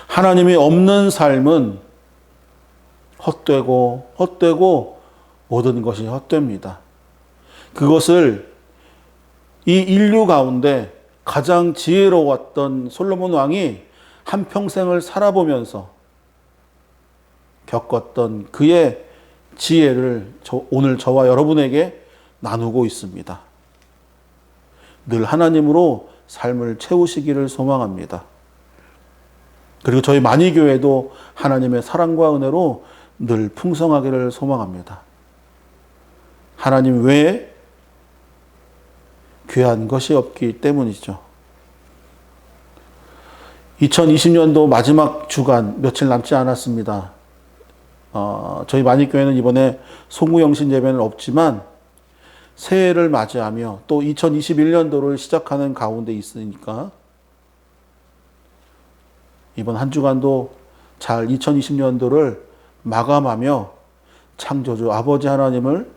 하나님이 없는 삶은 헛되고 모든 것이 헛됩니다. 그것을 이 인류 가운데 가장 지혜로웠던 솔로몬 왕이 한평생을 살아보면서 겪었던 그의 지혜를 오늘 저와 여러분에게 나누고 있습니다. 늘 하나님으로 삶을 채우시기를 소망합니다. 그리고 저희 만희교회도 하나님의 사랑과 은혜로 늘 풍성하기를 소망합니다. 하나님 외에 귀한 것이 없기 때문이죠. 2020년도 마지막 주간 며칠 남지 않았습니다. 저희 만희교회는 이번에 송구영신 예배는 없지만 새해를 맞이하며 또 2021년도를 시작하는 가운데 있으니까 이번 한 주간도 잘 2020년도를 마감하며 창조주 아버지 하나님을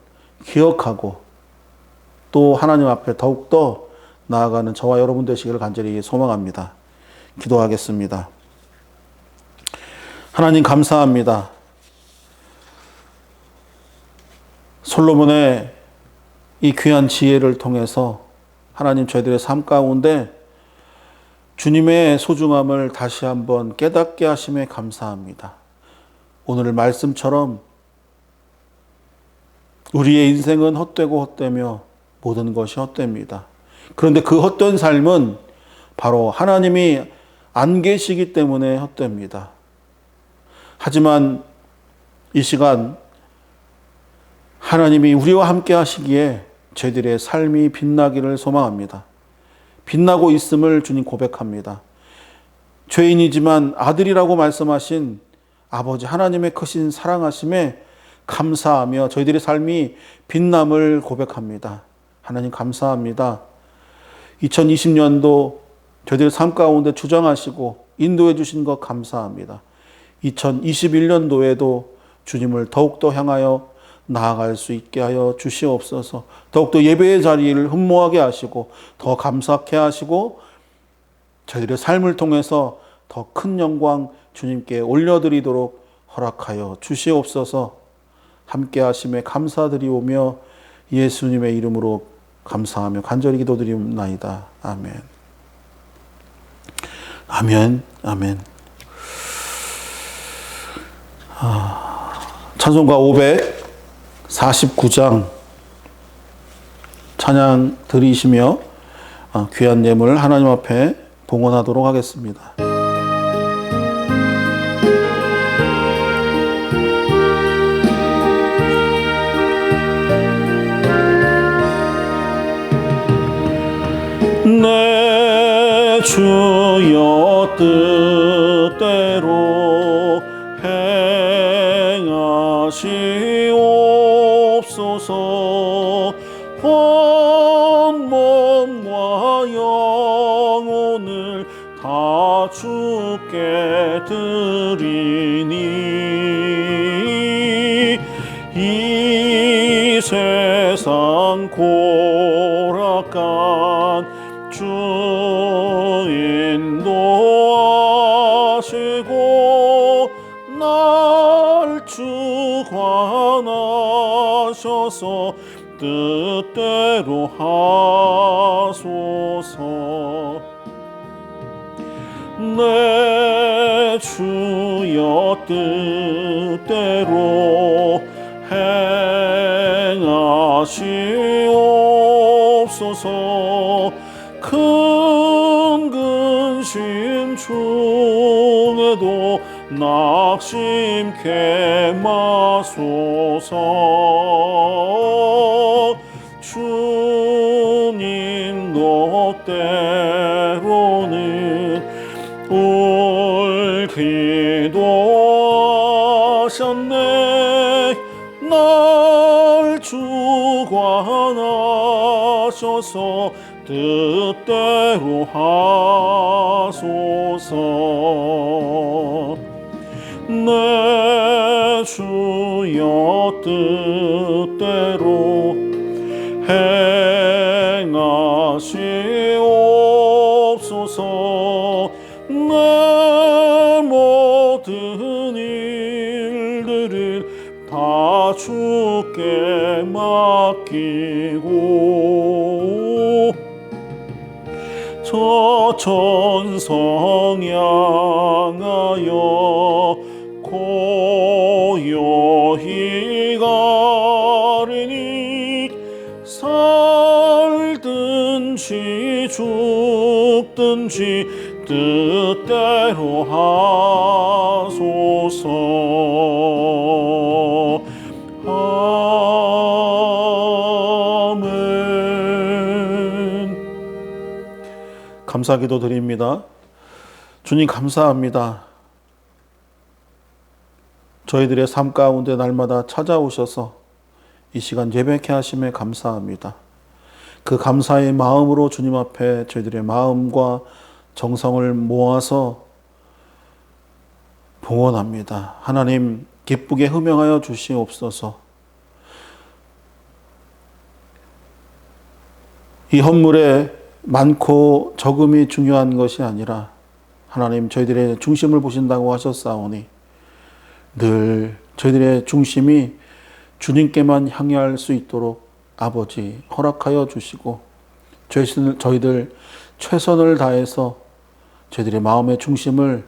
기억하고 또 하나님 앞에 더욱더 나아가는 저와 여러분 되시기를 간절히 소망합니다. 기도하겠습니다. 하나님 감사합니다. 솔로몬의 이 귀한 지혜를 통해서 하나님 저희들의 삶 가운데 주님의 소중함을 다시 한번 깨닫게 하심에 감사합니다. 오늘 말씀처럼 우리의 인생은 헛되고 헛되며 모든 것이 헛됩니다. 그런데 그 헛된 삶은 바로 하나님이 안 계시기 때문에 헛됩니다. 하지만 이 시간 하나님이 우리와 함께 하시기에 저희들의 삶이 빛나기를 소망합니다. 빛나고 있음을 주님 고백합니다. 죄인이지만 아들이라고 말씀하신 아버지 하나님의 크신 사랑하심에 감사하며 저희들의 삶이 빛남을 고백합니다. 하나님 감사합니다. 2020년도 저희들의 삶 가운데 주장하시고 인도해 주신 것 감사합니다. 2021년도에도 주님을 더욱더 향하여 나아갈 수 있게 하여 주시옵소서. 더욱더 예배의 자리를 흠모하게 하시고 더 감사케 하시고 저희들의 삶을 통해서 더 큰 영광 주님께 올려드리도록 허락하여 주시옵소서. 함께 하심에 감사드리오며 예수님의 이름으로 감사하며 간절히 기도드리옵나이다. 아멘. 아멘. 아멘. 찬송가 549장 찬양 드리시며 귀한 예물 하나님 앞에 봉헌하도록 하겠습니다. 내 주여 뜻대로 행하시옵소서. 온 몸과 영혼을 다 주께 드리니 이 세상 고락한 주인도 주관하셔서 뜻대로 하소서. 내 주여 뜻대로 행하시옵소서. 큰 근심 중에도 낙심케 마소서. 주님 너 때로는 올 기도하셨네. 날 주관하셔서 뜻대로 하소서. 내 주여 뜻대로 행하시옵소서. 내 모든 일들을 다 주께 맡기고 저 천성 향하여 고요히 가리니 살든지 죽든지 뜻대로 하소서. 아멘. 감사기도 드립니다. 주님 감사합니다. 저희들의 삶 가운데 날마다 찾아오셔서 이 시간 예배케 하심에 감사합니다. 그 감사의 마음으로 주님 앞에 저희들의 마음과 정성을 모아서 봉헌합니다. 하나님 기쁘게 흠명하여 주시옵소서. 이 헌물에 많고 적음이 중요한 것이 아니라 하나님 저희들의 중심을 보신다고 하셨사오니 늘 저희들의 중심이 주님께만 향할 수 있도록 아버지 허락하여 주시고 저희들 최선을 다해서 저희들의 마음의 중심을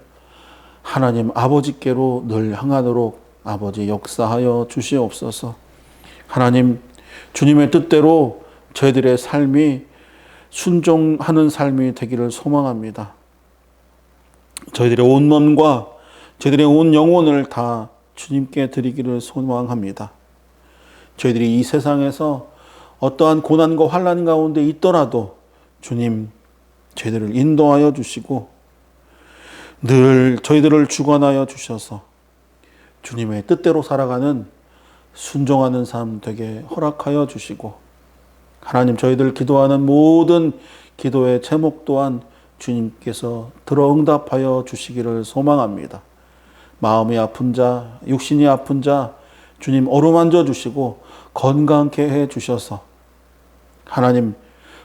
하나님 아버지께로 늘 향하도록 아버지 역사하여 주시옵소서. 하나님 주님의 뜻대로 저희들의 삶이 순종하는 삶이 되기를 소망합니다. 저희들의 온 몸과 저희들의 온 영혼을 다 주님께 드리기를 소망합니다. 저희들이 이 세상에서 어떠한 고난과 환난 가운데 있더라도 주님 저희들을 인도하여 주시고 늘 저희들을 주관하여 주셔서 주님의 뜻대로 살아가는 순종하는 삶 되게 허락하여 주시고 하나님 저희들 기도하는 모든 기도의 제목 또한 주님께서 들어 응답하여 주시기를 소망합니다. 마음이 아픈 자, 육신이 아픈 자 주님 어루만져 주시고 건강케 해 주셔서 하나님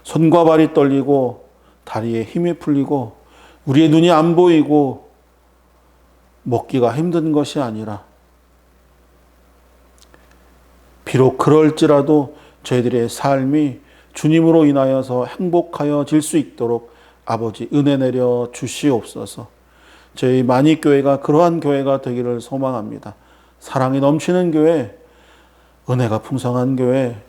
손과 발이 떨리고 다리에 힘이 풀리고 우리의 눈이 안 보이고 먹기가 힘든 것이 아니라 비록 그럴지라도 저희들의 삶이 주님으로 인하여서 행복하여질 수 있도록 아버지 은혜 내려 주시옵소서. 저희 만익교회가 그러한 교회가 되기를 소망합니다. 사랑이 넘치는 교회, 은혜가 풍성한 교회,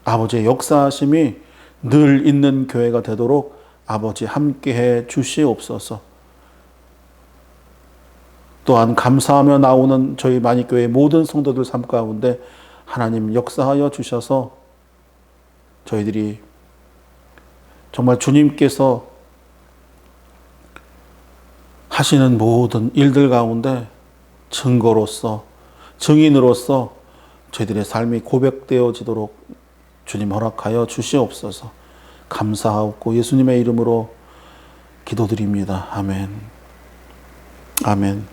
아버지의 역사하심이 늘 있는 교회가 되도록 아버지 함께해 주시옵소서. 또한 감사하며 나오는 저희 만익교회의 모든 성도들 삶 가운데 하나님 역사하여 주셔서 저희들이 정말 주님께서 하시는 모든 일들 가운데 증거로서 증인으로서 저희들의 삶이 고백되어지도록 주님 허락하여 주시옵소서. 감사하옵고 예수님의 이름으로 기도드립니다. 아멘. 아멘.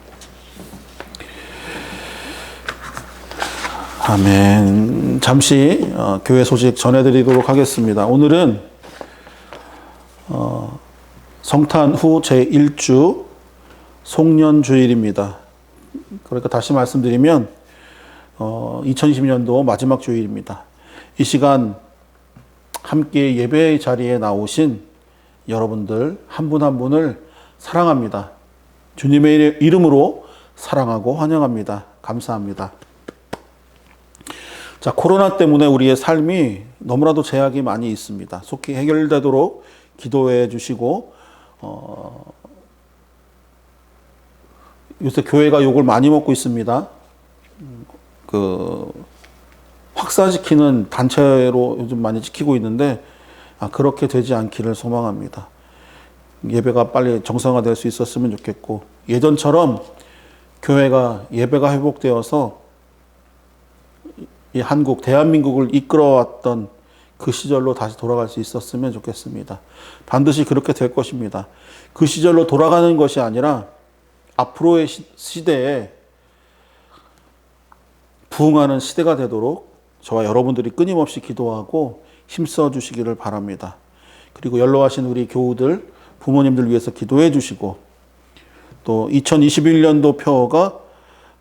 아멘. 잠시 교회 소식 전해드리도록 하겠습니다. 오늘은 성탄 후 제1주 송년주일입니다. 그러니까 다시 말씀드리면 2020년도 마지막 주일입니다. 이 시간 함께 예배 자리에 나오신 여러분들 한 분 한 분을 사랑합니다. 주님의 이름으로 사랑하고 환영합니다. 감사합니다. 자, 코로나 때문에 우리의 삶이 너무나도 제약이 많이 있습니다. 속히 해결되도록 기도해 주시고, 요새 교회가 욕을 많이 먹고 있습니다. 확산시키는 단체로 요즘 많이 지키고 있는데, 그렇게 되지 않기를 소망합니다. 예배가 빨리 정상화될 수 있었으면 좋겠고, 예전처럼 교회가 예배가 회복되어서 이 한국, 대한민국을 이끌어왔던 그 시절로 다시 돌아갈 수 있었으면 좋겠습니다. 반드시 그렇게 될 것입니다. 그 시절로 돌아가는 것이 아니라 앞으로의 시대에 부흥하는 시대가 되도록 저와 여러분들이 끊임없이 기도하고 힘써 주시기를 바랍니다. 그리고 연로하신 우리 교우들, 부모님들 위해서 기도해 주시고, 또 2021년도 표어가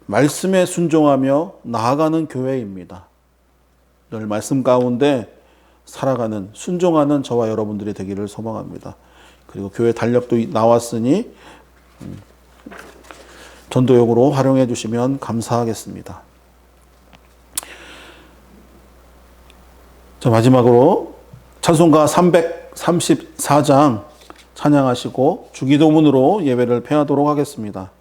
말씀에 순종하며 나아가는 교회입니다. 늘 말씀 가운데 살아가는, 순종하는 저와 여러분들이 되기를 소망합니다. 그리고 교회 달력도 나왔으니 전도용으로 활용해 주시면 감사하겠습니다. 자, 마지막으로 찬송가 334장 찬양하시고 주기도문으로 예배를 폐하도록 하겠습니다.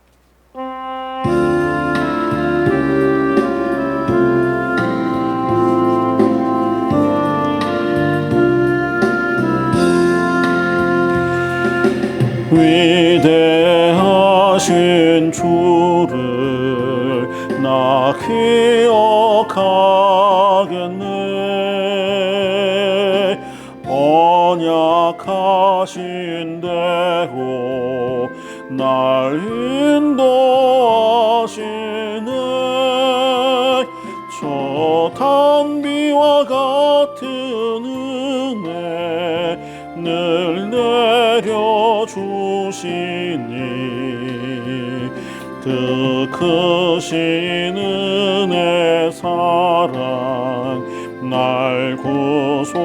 위대하신 주를 나 기억하겠네. 언약하신 대로 날 인도하시네. 저 단비와 같은 은혜 늘 내려주시니 그 크신 은혜 사랑 날 구속하셨네.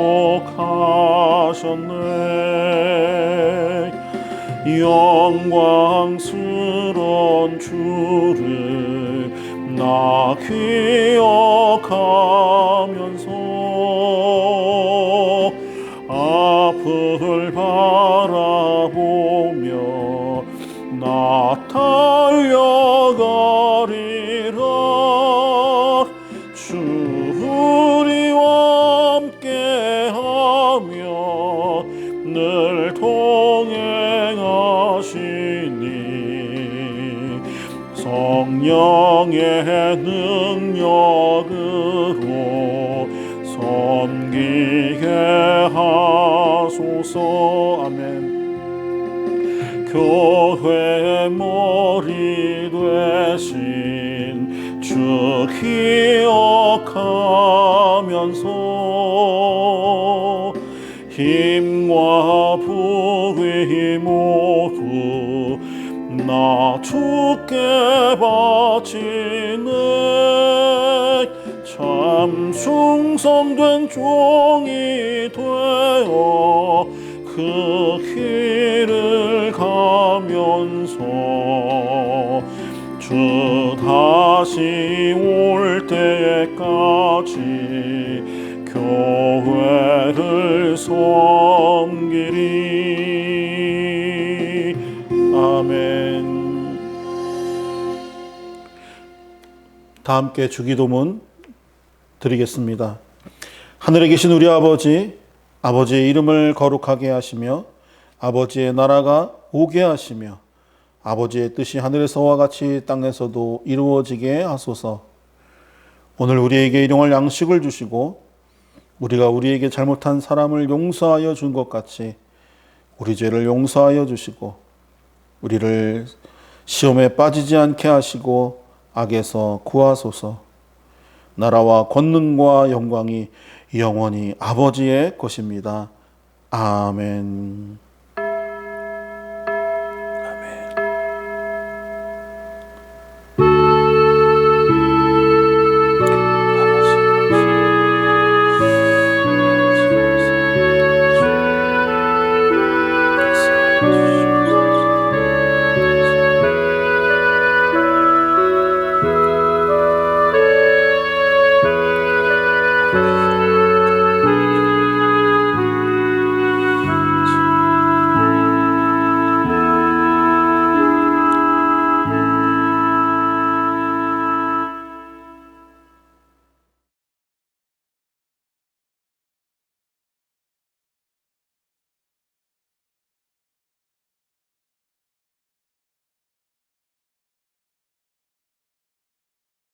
영광스러운 주를 나 기억하면서 앞을 바라보며 나 달려가리라. 주 우리와 함께하며 늘 동행하시니 성령의 능력으로 섬기게 하소서. 아멘. 교회의 머리 되신 주 기억하면서 힘과 부위 모두 나 주께 바치네. 참 충성된 종이 되어 그 길을 가면서 주 다시 올 때까지 교회를 섬기리. 아멘. 다 함께 주기도문 드리겠습니다. 하늘에 계신 우리 아버지, 아버지의 이름을 거룩하게 하시며 아버지의 나라가 오게 하시며 아버지의 뜻이 하늘에서와 같이 땅에서도 이루어지게 하소서. 오늘 우리에게 일용할 양식을 주시고 우리가 우리에게 잘못한 사람을 용서하여 준 것 같이 우리 죄를 용서하여 주시고 우리를 시험에 빠지지 않게 하시고 악에서 구하소서. 나라와 권능과 영광이 영원히 아버지의 것입니다. 아멘.